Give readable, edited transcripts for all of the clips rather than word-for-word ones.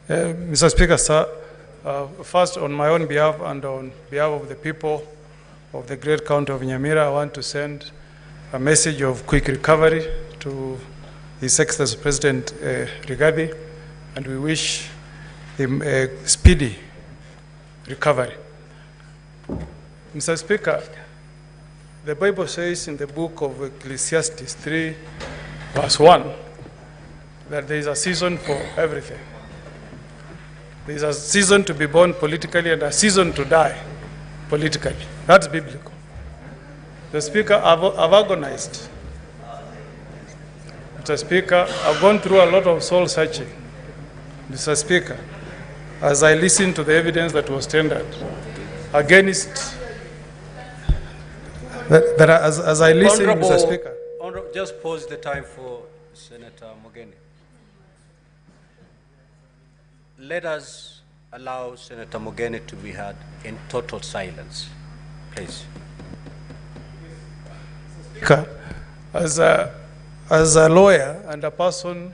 Mr. Speaker, sir, first on my own behalf and on behalf of the people of the great county of Nyamira, I want to send a message of quick recovery to His Excellency President Rigathi, and we wish him a speedy recovery. Mr. Speaker, the Bible says in the book of Ecclesiastes 3, verse 1, that there is a season for everything. There is a season to be born politically and a season to die politically. That's biblical. The Speaker, I've agonized. Mr. Speaker, I've gone through a lot of soul searching. Mr. Speaker, as I listened to the evidence that was tendered against, as I listened, Mr. Speaker. Just pause the time for Senator Omugeni. Let us allow Senator Omugeni to be heard in total silence, please. Speaker, as a lawyer and a person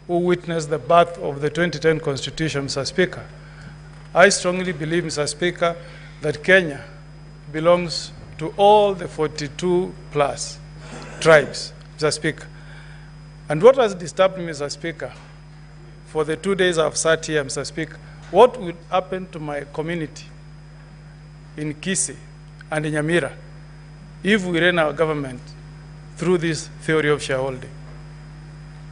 who witnessed the birth of the 2010 Constitution, Mr. Speaker, I strongly believe, Mr. Speaker, that Kenya belongs to all the 42 plus tribes, Mr. Speaker. And what has disturbed me, Mr. Speaker, for the 2 days I've sat here, Mr. Speaker, what would happen to my community in Kisii and in Nyamira if we ran our government through this theory of shareholding?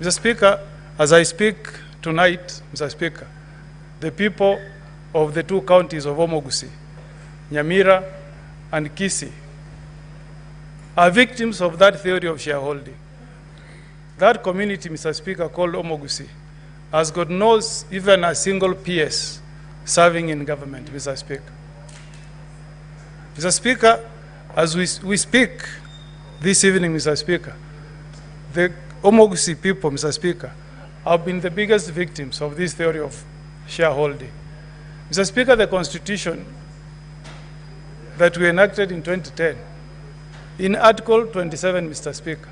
Mr. Speaker, as I speak tonight, Mr. Speaker, the people of the two counties of Omugeni, Nyamira, and Kisii are victims of that theory of shareholding. That community, Mr. Speaker, called Omugeni, has got no even a single PS serving in government, Mr. Speaker. Mr. Speaker, as we speak this evening, Mr. Speaker, the Omugeni people, Mr. Speaker, have been the biggest victims of this theory of shareholding. Mr. Speaker, the Constitution that we enacted in 2010, in Article 27, Mr. Speaker,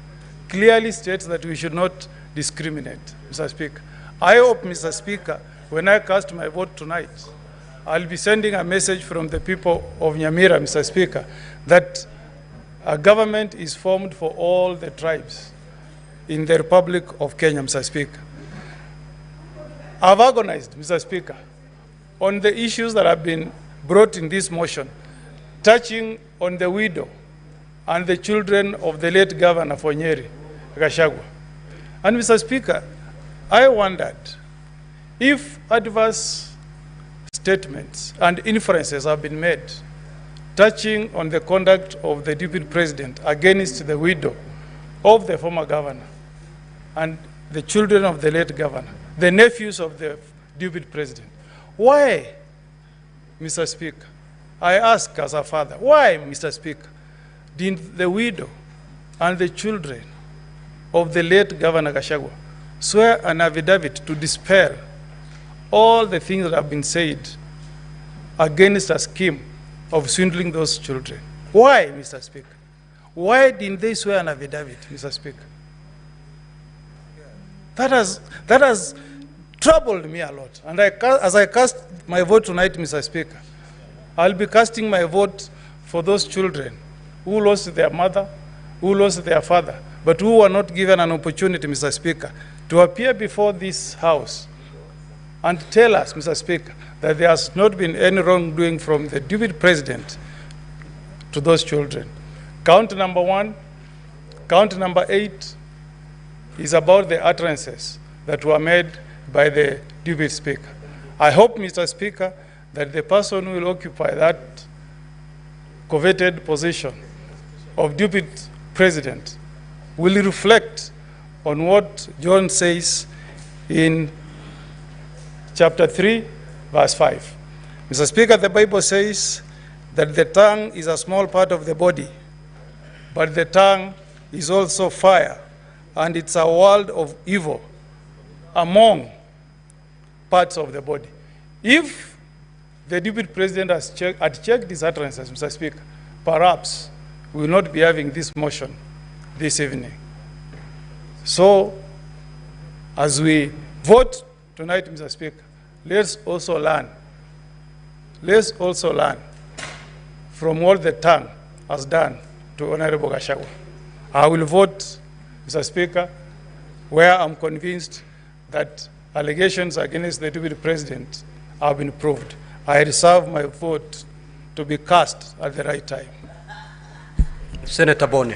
clearly states that we should not discriminate, Mr. Speaker. I hope, Mr. Speaker, when I cast my vote tonight, I'll be sending a message from the people of Nyamira, Mr. Speaker, that a government is formed for all the tribes in the Republic of Kenya, Mr. Speaker. I've agonized, Mr. Speaker, on the issues that have been brought in this motion, touching on the widow and the children of the late Governor for Nyeri, Gachagua. And Mr. Speaker, I wondered if adverse statements and inferences have been made touching on the conduct of the Deputy President against the widow of the former governor and the children of the late governor, the nephews of the Deputy President. Why, Mr. Speaker, I ask as a father, why, Mr. Speaker, did the widow and the children of the late Governor Gachagua swear an affidavit to dispel all the things that have been said against a scheme of swindling those children? Why, Mr. Speaker? Why didn't they swear an affidavit, Mr. Speaker? That has troubled me a lot. And as I cast my vote tonight, Mr. Speaker, I'll be casting my vote for those children who lost their mother, who lost their father, but who were not given an opportunity, Mr. Speaker, to appear before this House and tell us, Mr. Speaker, that there has not been any wrongdoing from the Deputy President to those children. Count number 1, count number 8 is about the utterances that were made by the Deputy Speaker. I hope, Mr. Speaker, that the person who will occupy that coveted position of Deputy President will reflect on what John says in chapter 3, verse 5. Mr. Speaker, the Bible says that the tongue is a small part of the body, but the tongue is also fire, and it's a world of evil among parts of the body. If the Deputy President had checked these utterances, Mr. Speaker, perhaps we will not be having this motion this evening. So, as we vote tonight, Mr. Speaker, let's also learn. Let's also learn from what the tongue has done to Honorable Gachagua. I will vote, Mr. Speaker, where I'm convinced that allegations against the Deputy President have been proved. I reserve my vote to be cast at the right time. Senator Bone.